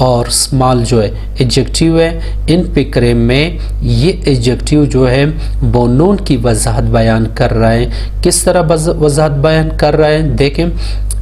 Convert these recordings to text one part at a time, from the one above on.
اور small جو ہے ایڈجیکٹیو ہے. ان فقرے میں یہ ایڈجیکٹیو جو ہے وہ نون کی وضاحت بیان کر رہا ہے. کس طرح وضاحت بیان کر رہا ہے؟ دیکھیں،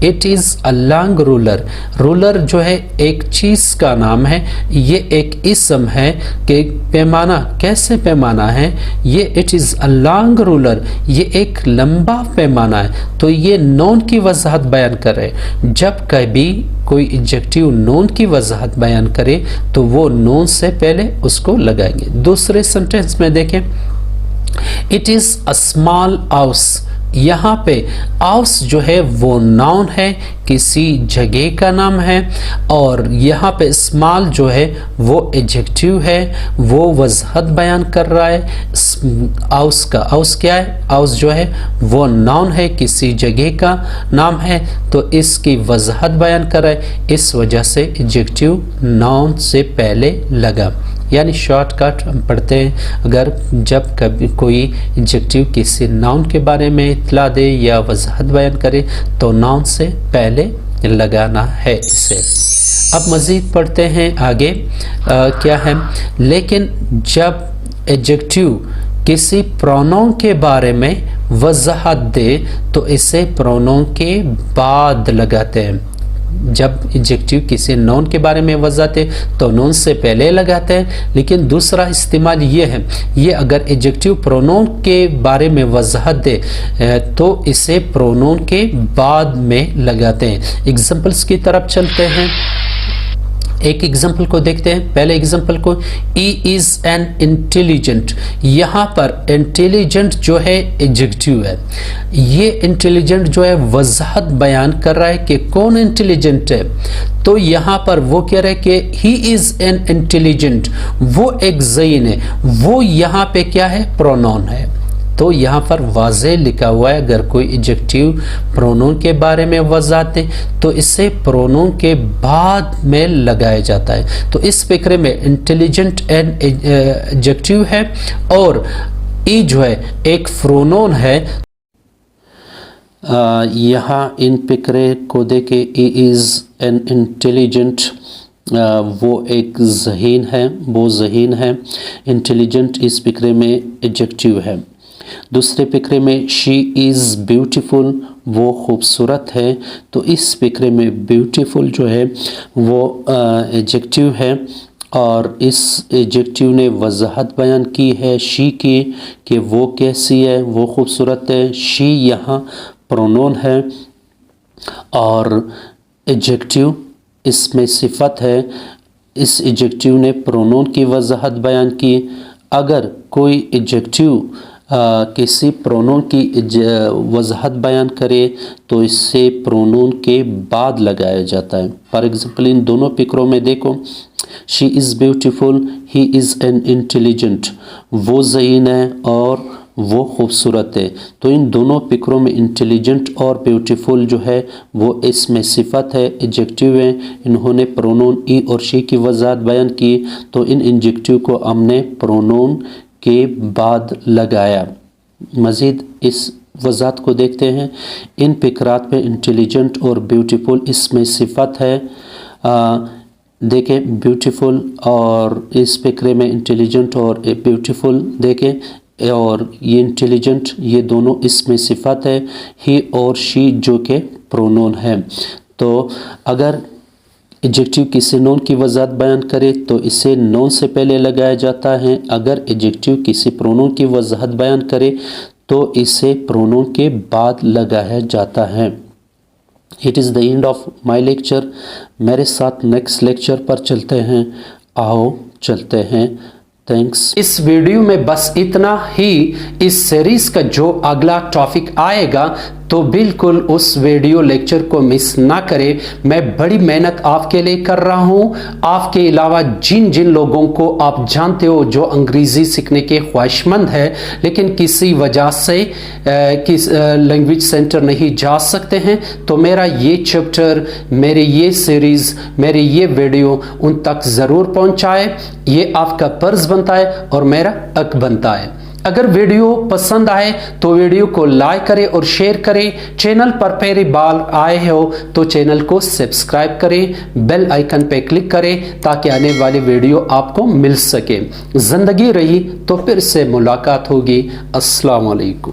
it is a long ruler. Ruler جو ہے ایک چیز کا نام ہے، یہ ایک اسم ہے کہ پیمانہ کیسے پیمانہ ہے. یہ it is a long ruler, یہ ایک لمبا پیمانہ ہے. تو یہ نون کی وضاحت بیان کر رہے. جب کبھی کوئی ایڈجیکٹیو نون کی وضاحت بیان کرے تو وہ نون سے پہلے اس کو لگائیں گے. دوسرے سنٹینس میں دیکھیں، it is a small house. یہاں پہ ہاؤس جو ہے وہ ناؤن ہے، کسی جگہ کا نام ہے، اور یہاں پہ اسمال جو ہے وہ ایڈجیکٹیو ہے، وہ وضاحت بیان کر رہا ہے ہاؤس کا. ہاؤس کیا ہے؟ ہاؤس جو ہے وہ ناؤن ہے، کسی جگہ کا نام ہے، تو اس کی وضاحت بیان کر رہا ہے. اس وجہ سے ایڈجیکٹیو ناؤن سے پہلے لگا. یعنی شارٹ کٹ ہم پڑھتے ہیں، اگر جب کبھی کوئی ایڈجیکٹیو کسی ناؤن کے بارے میں اطلاع دے یا وضاحت بیان کرے تو ناؤن سے پہلے لگانا ہے اسے. اب مزید پڑھتے ہیں آگے کیا ہے. لیکن جب ایڈجیکٹیو کسی پرونون کے بارے میں وضاحت دے تو اسے پرونون کے بعد لگاتے ہیں. جب ایڈجیکٹیو کسی نون کے بارے میں وضاحت ہے تو نون سے پہلے لگاتے ہیں. لیکن دوسرا استعمال یہ ہے، یہ اگر ایڈجیکٹیو پرونون کے بارے میں وضاحت دے تو اسے پرونون کے بعد میں لگاتے ہیں. ایگزامپلس کی طرف چلتے ہیں. ایک ایگزامپل کو دیکھتے ہیں. پہلے ایگزامپل کو، ہی از این انٹیلیجنٹ. یہاں پر انٹیلیجنٹ جو ہے ایڈجیکٹیو ہے. یہ انٹیلیجنٹ جو ہے وضاحت بیان کر رہا ہے کہ کون انٹیلیجنٹ ہے. تو یہاں پر وہ کہہ رہا ہے کہ ہی از این انٹیلیجنٹ، وہ ایک ذہین ہے. وہ یہاں پہ کیا ہے؟ پرونون ہے. تو یہاں پر واضح لکھا ہوا ہے اگر کوئی ایڈجیکٹیو پرونون کے بارے میں وضاحت دے تو اسے پرونون کے بعد میں لگایا جاتا ہے. تو اس فقرے میں انٹیلیجنٹ ایڈجیکٹیو ہے اور ای جو ہے ایک پرونون ہے. یہاں ان فقرے کو دیکھیں، ای از این انٹیلیجنٹ، وہ ایک ذہین ہے، وہ ذہین ہے. انٹیلیجنٹ اس فقرے میں ایڈجیکٹیو ہے. دوسرے فقرے میں شی از بیوٹیفل، وہ خوبصورت ہے. تو اس فقرے میں بیوٹیفل جو ہے وہ ایڈجیکٹیو ہے اور اس ایڈجیکٹیو نے وضاحت بیان کی ہے شی کی کہ وہ کیسی ہے، وہ خوبصورت ہے. شی یہاں پرونون ہے اور ایڈجیکٹیو اس میں صفت ہے. اس ایڈجیکٹیو نے پرونون کی وضاحت بیان کی. اگر کوئی ایڈجیکٹیو کسی پرونون کی وضاحت بیان کرے تو اس سے پرونون کے بعد لگایا جاتا ہے. فار ایگزامپل ان دونوں فقروں میں دیکھو، she is beautiful, he is an intelligent, وہ ذہین ہے اور وہ خوبصورت ہے. تو ان دونوں فقروں میں انٹیلیجنٹ اور بیوٹیفل جو ہے وہ اس میں صفت ہے، ایڈجیکٹیو ہے. انہوں نے پرونون ای اور شی کی وضاحت بیان کی تو ان ایڈجیکٹیو کو ہم نے پرونون کے بعد لگایا. مزید اس وضاحت کو دیکھتے ہیں. ان فقرات میں انٹیلیجنٹ اور بیوٹیفل اس میں صفت ہے. دیکھیں بیوٹیفل اور اس فقرے میں انٹیلیجنٹ اور بیوٹیفل دیکھیں، اور یہ انٹیلیجنٹ یہ دونوں اس میں صفت ہے. ہی اور شی جو کہ پرونون ہے. تو اگر ایڈجیکٹیو کسی نون کی وضاحت بیان کرے تو اسے نون سے پہلے لگایا جاتا ہے. اگر ایڈجیکٹیو کسی پرونون کی وضاحت بیان کرے تو اسے پرونون کے بعد لگایا جاتا ہے. It is the and of my lecture. میرے ساتھ نیکسٹ لیکچر پر چلتے ہیں. آؤ چلتے ہیں. تھینکس. اس ویڈیو میں بس اتنا ہی. اس سیریز کا جو اگلا ٹاپک آئے گا تو بالکل اس ویڈیو لیکچر کو مس نہ کرے. میں بڑی محنت آپ کے لیے کر رہا ہوں. آپ کے علاوہ جن جن لوگوں کو آپ جانتے ہو جو انگریزی سیکھنے کے خواہش مند ہے لیکن کسی وجہ سے لینگویج سینٹر نہیں جا سکتے ہیں، تو میرا یہ چیپٹر، میری یہ سیریز، میری یہ ویڈیو ان تک ضرور پہنچائے. یہ آپ کا فرض بنتا ہے اور میرا حق بنتا ہے. اگر ویڈیو پسند آئے تو ویڈیو کو لائک کریں اور شیئر کریں. چینل پر پہلی بار آئے ہو تو چینل کو سبسکرائب کریں, بیل آئیکن پہ کلک کریں تاکہ آنے والی ویڈیو آپ کو مل سکے. زندگی رہی تو پھر سے ملاقات ہوگی. السلام علیکم.